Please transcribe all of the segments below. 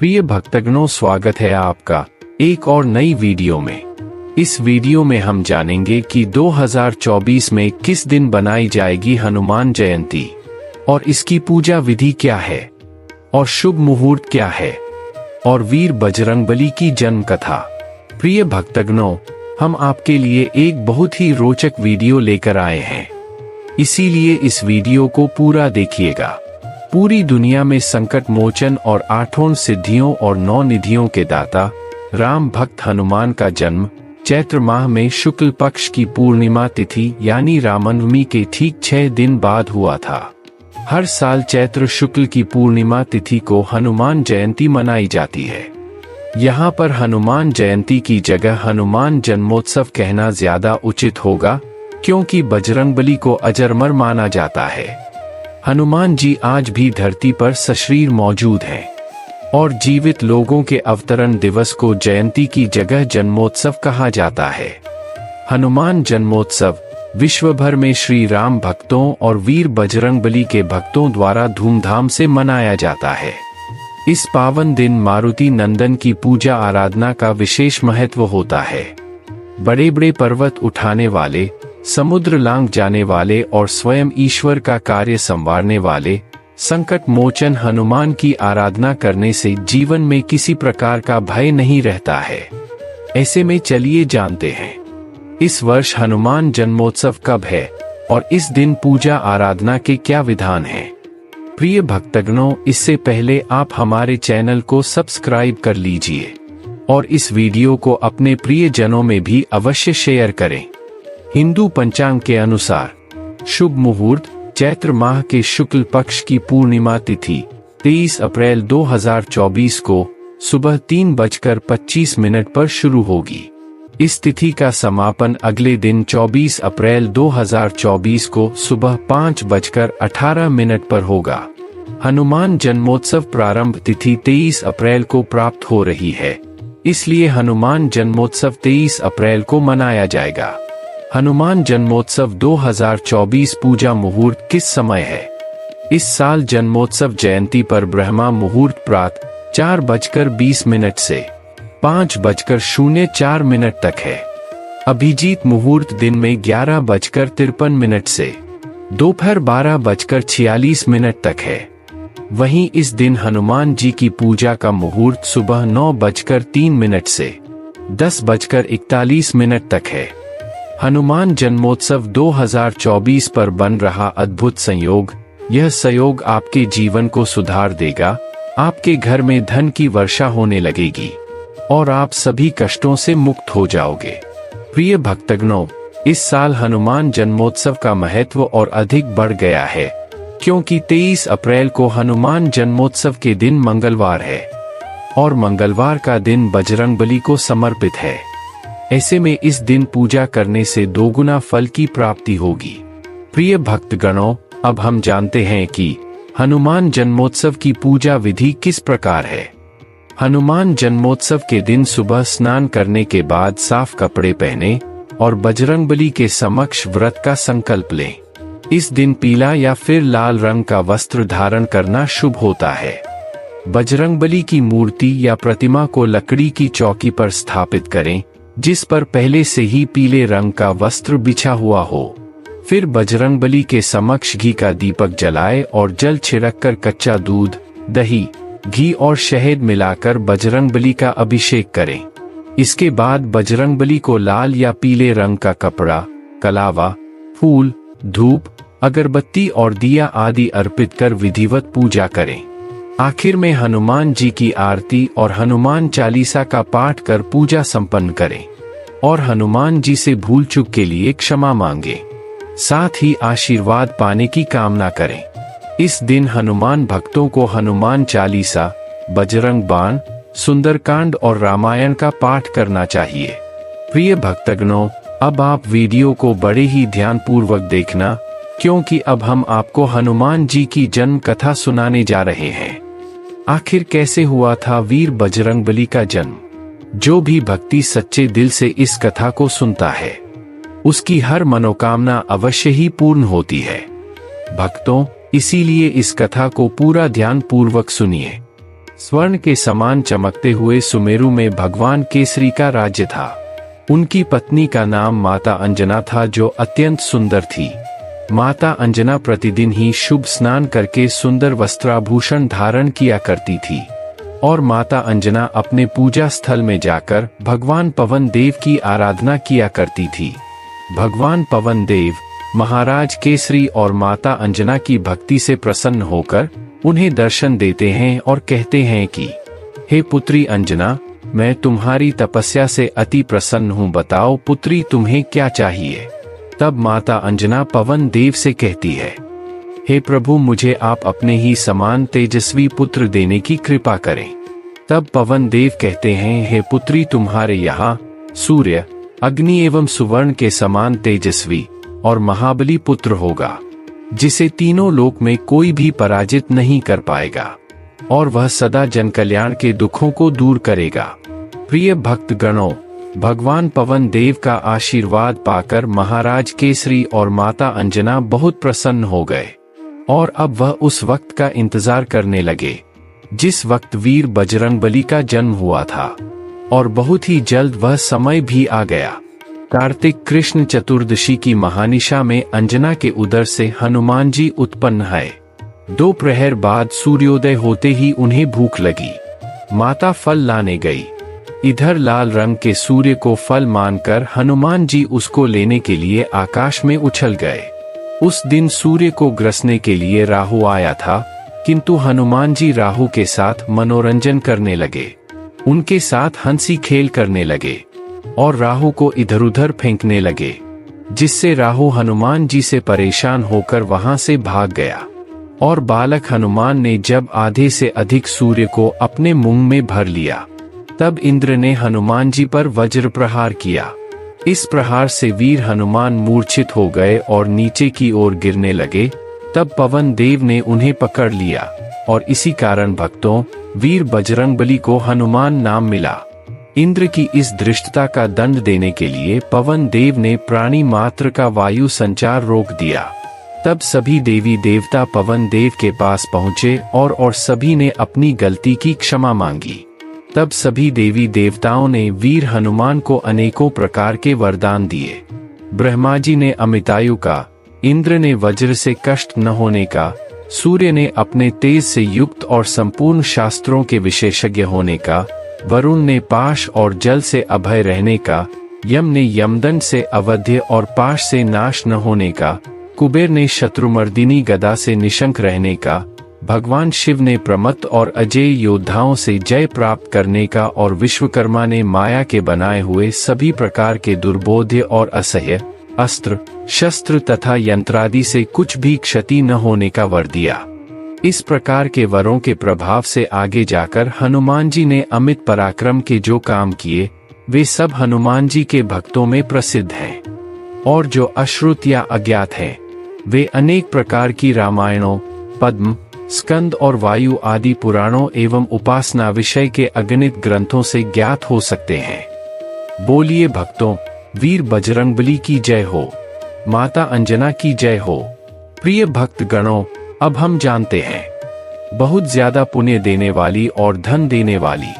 प्रिय भक्तगणों, स्वागत है आपका एक और नई वीडियो में। इस वीडियो में हम जानेंगे कि 2024 में किस दिन बनाई जाएगी हनुमान जयंती और इसकी पूजा विधि क्या है और शुभ मुहूर्त क्या है और वीर बजरंगबली की जन्म कथा। प्रिय भक्तगणों, हम आपके लिए एक बहुत ही रोचक वीडियो लेकर आए हैं, इसीलिए इस वीडियो को पूरा देखिएगा। पूरी दुनिया में संकट मोचन और 8 सिद्धियों और 9 निधियों के दाता राम भक्त हनुमान का जन्म चैत्र माह में शुक्ल पक्ष की पूर्णिमा तिथि यानी रामनवमी के ठीक 6 दिन बाद हुआ था। हर साल चैत्र शुक्ल की पूर्णिमा तिथि को हनुमान जयंती मनाई जाती है। यहाँ पर हनुमान जयंती की जगह हनुमान जन्मोत्सव कहना ज्यादा उचित होगा, क्योंकि बजरंगबली को अजरमर माना जाता है। हनुमान जी आज भी धरती पर सशरीर मौजूद हैं और जीवित लोगों के अवतरण दिवस को जयंती की जगह जन्मोत्सव कहा जाता है। हनुमान जन्मोत्सव विश्व भर में श्री राम भक्तों और वीर बजरंगबली के भक्तों द्वारा धूमधाम से मनाया जाता है। इस पावन दिन मारुति नंदन की पूजा आराधना का विशेष महत्व होता है। बड़े बड़े पर्वत उठाने वाले, समुद्र लांघ जाने वाले और स्वयं ईश्वर का कार्य संवारने वाले संकट मोचन हनुमान की आराधना करने से जीवन में किसी प्रकार का भय नहीं रहता है। ऐसे में चलिए जानते हैं इस वर्ष हनुमान जन्मोत्सव कब है और इस दिन पूजा आराधना के क्या विधान हैं। प्रिय भक्तगणों, इससे पहले आप हमारे चैनल को सब्सक्राइब कर लीजिए और इस वीडियो को अपने प्रियजनों में भी अवश्य शेयर करें। हिंदू पंचांग के अनुसार शुभ मुहूर्त चैत्र माह के शुक्ल पक्ष की पूर्णिमा तिथि 23 अप्रैल 2024 को सुबह 3:25 पर शुरू होगी। इस तिथि का समापन अगले दिन 24 अप्रैल 2024 को सुबह 5:18 पर होगा। हनुमान जन्मोत्सव प्रारंभ तिथि 23 अप्रैल को प्राप्त हो रही है, इसलिए हनुमान जन्मोत्सव 23 अप्रैल को मनाया जाएगा। हनुमान जन्मोत्सव 2024 पूजा मुहूर्त किस समय है? इस साल जन्मोत्सव जयंती पर ब्रह्मा मुहूर्त प्रातः 4:20 से 5:04 तक है। अभिजीत मुहूर्त दिन में 11:53 से दोपहर 12:46 तक है। वहीं इस दिन हनुमान जी की पूजा का मुहूर्त सुबह 9:03 से 10:41 तक है। हनुमान जन्मोत्सव 2024 पर बन रहा अद्भुत संयोग, यह संयोग आपके जीवन को सुधार देगा। आपके घर में धन की वर्षा होने लगेगी और आप सभी कष्टों से मुक्त हो जाओगे। प्रिय भक्तगणों, इस साल हनुमान जन्मोत्सव का महत्व और अधिक बढ़ गया है, क्योंकि 23 अप्रैल को हनुमान जन्मोत्सव के दिन मंगलवार है और मंगलवार का दिन बजरंगबली को समर्पित है। ऐसे में इस दिन पूजा करने से दोगुना फल की प्राप्ति होगी। प्रिय भक्तगणों, अब हम जानते हैं कि हनुमान जन्मोत्सव की पूजा विधि किस प्रकार है। हनुमान जन्मोत्सव के दिन सुबह स्नान करने के बाद साफ कपड़े पहने और बजरंगबली के समक्ष व्रत का संकल्प लें। इस दिन पीला या फिर लाल रंग का वस्त्र धारण करना शुभ होता है। बजरंगबली की मूर्ति या प्रतिमा को लकड़ी की चौकी पर स्थापित करें, जिस पर पहले से ही पीले रंग का वस्त्र बिछा हुआ हो। फिर बजरंगबली के समक्ष घी का दीपक जलाए और जल छिड़ककर कच्चा दूध, दही, घी और शहद मिलाकर बजरंगबली का अभिषेक करें। इसके बाद बजरंगबली को लाल या पीले रंग का कपड़ा, कलावा, फूल, धूप, अगरबत्ती और दिया आदि अर्पित कर विधिवत पूजा करें। आखिर में हनुमान जी की आरती और हनुमान चालीसा का पाठ कर पूजा संपन्न करें और हनुमान जी से भूल चूक के लिए क्षमा मांगे, साथ ही आशीर्वाद पाने की कामना करें। इस दिन हनुमान भक्तों को हनुमान चालीसा, बजरंग बाण, सुंदरकांड और रामायण का पाठ करना चाहिए। प्रिय भक्तगणों, अब आप वीडियो को बड़े ही ध्यानपूर्वक देखना, क्योंकि अब हम आपको हनुमान जी की जन्म कथा सुनाने जा रहे हैं। आखिर कैसे हुआ था वीर बजरंगबली का जन्म? जो भी भक्ति सच्चे दिल से इस कथा को सुनता है, उसकी हर मनोकामना अवश्य ही पूर्ण होती है। भक्तों, इसीलिए इस कथा को पूरा ध्यान पूर्वक सुनिए। स्वर्ण के समान चमकते हुए सुमेरु में भगवान केसरी का राज्य था। उनकी पत्नी का नाम माता अंजना था, जो अत्यंत सुंदर थी। माता अंजना प्रतिदिन ही शुभ स्नान करके सुंदर वस्त्राभूषण धारण किया करती थी और माता अंजना अपने पूजा स्थल में जाकर भगवान पवन देव की आराधना किया करती थी। भगवान पवन देव महाराज केसरी और माता अंजना की भक्ति से प्रसन्न होकर उन्हें दर्शन देते हैं और कहते हैं कि हे पुत्री अंजना, मैं तुम्हारी तपस्या से अति प्रसन्न हूँ, बताओ पुत्री तुम्हें क्या चाहिए। तब माता अंजना पवन देव से कहती है, हे प्रभु, मुझे आप अपने ही समान तेजस्वी पुत्र देने की कृपा करें। तब पवन देव कहते हैं, हे पुत्री, तुम्हारे यहाँ सूर्य, अग्नि एवं सुवर्ण के समान तेजस्वी और महाबली पुत्र होगा, जिसे तीनों लोक में कोई भी पराजित नहीं कर पाएगा और वह सदा जन कल्याण के दुखों को दूर करेगा। प्रिय भक्त गणों, भगवान पवन देव का आशीर्वाद पाकर महाराज केसरी और माता अंजना बहुत प्रसन्न हो गए और अब वह उस वक्त का इंतजार करने लगे जिस वक्त वीर बजरंगबली का जन्म हुआ था, और बहुत ही जल्द वह समय भी आ गया। कार्तिक कृष्ण चतुर्दशी की महानिशा में अंजना के उदर से हनुमान जी उत्पन्न है। दोपहर बाद सूर्योदय होते ही उन्हें भूख लगी। माता फल लाने गई। इधर लाल रंग के सूर्य को फल मानकर हनुमान जी उसको लेने के लिए आकाश में उछल गए। उस दिन सूर्य को ग्रसने के लिए राहु आया था, किंतु हनुमान जी राहु के साथ मनोरंजन करने लगे। उनके साथ हंसी खेल करने लगे और राहु को इधर उधर फेंकने लगे, जिससे राहु हनुमान जी से परेशान होकर वहां से भाग गया। और बालक हनुमान ने जब आधे से अधिक सूर्य को अपने मुंह में भर लिया, तब इंद्र ने हनुमान जी पर वज्र प्रहार किया। इस प्रहार से वीर हनुमान मूर्छित हो गए और नीचे की ओर गिरने लगे। तब पवन देव ने उन्हें पकड़ लिया और इसी कारण भक्तों वीर बजरंगबली को हनुमान नाम मिला। इंद्र की इस धृष्टता का दंड देने के लिए पवन देव ने प्राणी मात्र का वायु संचार रोक दिया। तब सभी देवी देवता पवन देव के पास पहुँचे और सभी ने अपनी गलती की क्षमा मांगी। तब सभी देवी देवताओं ने वीर हनुमान को अनेकों प्रकार के वरदान दिए। ब्रह्मा जी ने अमितायु का, इंद्र ने वज्र से कष्ट न होने का, सूर्य ने अपने तेज से युक्त और संपूर्ण शास्त्रों के विशेषज्ञ होने का, वरुण ने पाश और जल से अभय रहने का, यम ने यमदंड से अवध्य और पाश से नाश न होने का, कुबेर ने शत्रुमर्दिनी गदा से निशंक रहने का, भगवान शिव ने प्रमत्त और अजेय योद्धाओं से जय प्राप्त करने का और विश्वकर्मा ने माया के बनाए हुए सभी प्रकार के दुर्बोध्य और असह्य अस्त्र शस्त्र तथा यंत्रादि से कुछ भी क्षति न होने का वर दिया। इस प्रकार के वरों के प्रभाव से आगे जाकर हनुमान जी ने अमित पराक्रम के जो काम किए वे सब हनुमान जी के भक्तों में प्रसिद्ध हैं, और जो अश्रुत या अज्ञात हैं वे अनेक प्रकार की रामायणों, पद्म, स्कंद और वायु आदि पुराणों एवं उपासना विषय के अगणित ग्रंथों से ज्ञात हो सकते हैं। बोलिए भक्तों, वीर बजरंगबली की जय हो, माता अंजना की जय हो। प्रिय भक्त गणों, अब हम जानते हैं बहुत ज्यादा पुण्य देने वाली और धन देने वाली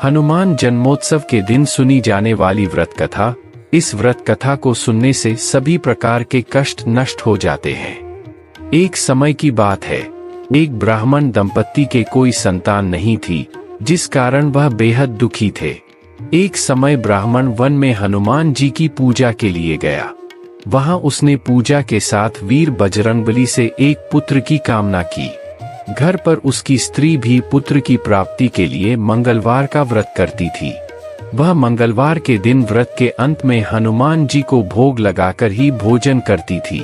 हनुमान जन्मोत्सव के दिन सुनी जाने वाली व्रत कथा। इस व्रत कथा को सुनने से सभी प्रकार के कष्ट नष्ट हो जाते हैं। एक समय की बात है, एक ब्राह्मण दंपत्ति के कोई संतान नहीं थी, जिस कारण वह बेहद दुखी थे। एक समय ब्राह्मण वन में हनुमान जी की पूजा के लिए गया। वहां उसने पूजा के साथ वीर बजरंगबली से एक पुत्र की कामना की। घर पर उसकी स्त्री भी पुत्र की प्राप्ति के लिए मंगलवार का व्रत करती थी। वह मंगलवार के दिन व्रत के अंत में हनुमान जी को भोग लगाकर ही भोजन करती थी।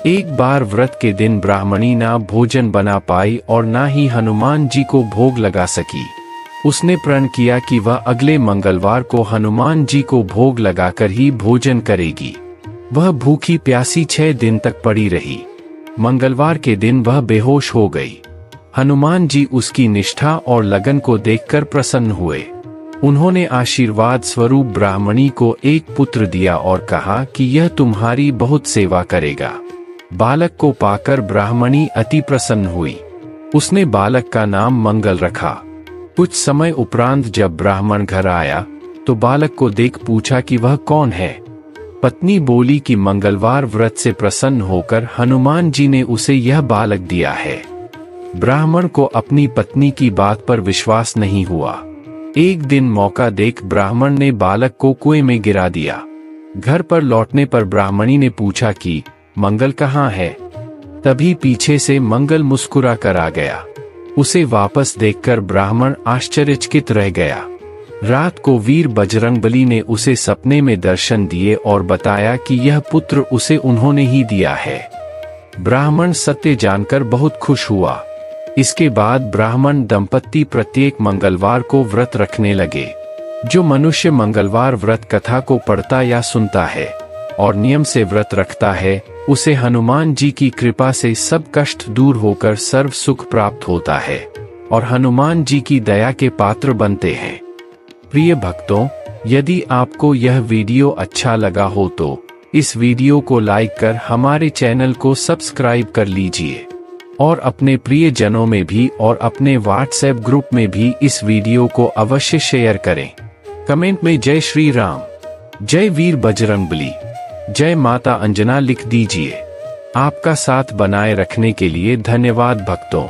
एक बार व्रत के दिन ब्राह्मणी ना भोजन बना पाई और ना ही हनुमान जी को भोग लगा सकी। उसने प्रण किया कि वह अगले मंगलवार को हनुमान जी को भोग लगाकर ही भोजन करेगी। वह भूखी प्यासी 6 दिन तक पड़ी रही। मंगलवार के दिन वह बेहोश हो गई। हनुमान जी उसकी निष्ठा और लगन को देखकर प्रसन्न हुए। उन्होंने आशीर्वाद स्वरूप ब्राह्मणी को एक पुत्र दिया और कहा कि यह तुम्हारी बहुत सेवा करेगा। बालक को पाकर ब्राह्मणी अति प्रसन्न हुई। उसने बालक का नाम मंगल रखा। कुछ समय उपरांत जब ब्राह्मण घर आया तो बालक को देख पूछा कि वह कौन है। पत्नी बोली कि मंगलवार व्रत से प्रसन्न होकर हनुमान जी ने उसे यह बालक दिया है। ब्राह्मण को अपनी पत्नी की बात पर विश्वास नहीं हुआ। एक दिन मौका देख ब्राह्मण ने बालक को कुएं में गिरा दिया। घर पर लौटने पर ब्राह्मणी ने पूछा कि मंगल कहाँ है। तभी पीछे से मंगल मुस्कुरा कर आ गया। उसे वापस देखकर ब्राह्मण आश्चर्यचकित रह गया। रात को वीर बजरंगबली ने उसे सपने में दर्शन दिए और बताया कि यह पुत्र उसे उन्होंने ही दिया है। ब्राह्मण सत्य जानकर बहुत खुश हुआ। इसके बाद ब्राह्मण दंपत्ति प्रत्येक मंगलवार को व्रत रखने लगे। जो मनुष्य मंगलवार व्रत कथा को पढ़ता या सुनता है और नियम से व्रत रखता है, उसे हनुमान जी की कृपा से सब कष्ट दूर होकर सर्व सुख प्राप्त होता है और हनुमान जी की दया के पात्र बनते हैं। प्रिय भक्तों, यदि आपको यह वीडियो अच्छा लगा हो तो इस वीडियो को लाइक कर हमारे चैनल को सब्सक्राइब कर लीजिए और अपने प्रियजनों में भी और अपने व्हाट्सएप ग्रुप में भी इस वीडियो को अवश्य शेयर करें। कमेंट में जय श्री राम, जय वीर बजरंगबली, जय माता अंजना लिख दीजिए। आपका साथ बनाए रखने के लिए धन्यवाद भक्तों।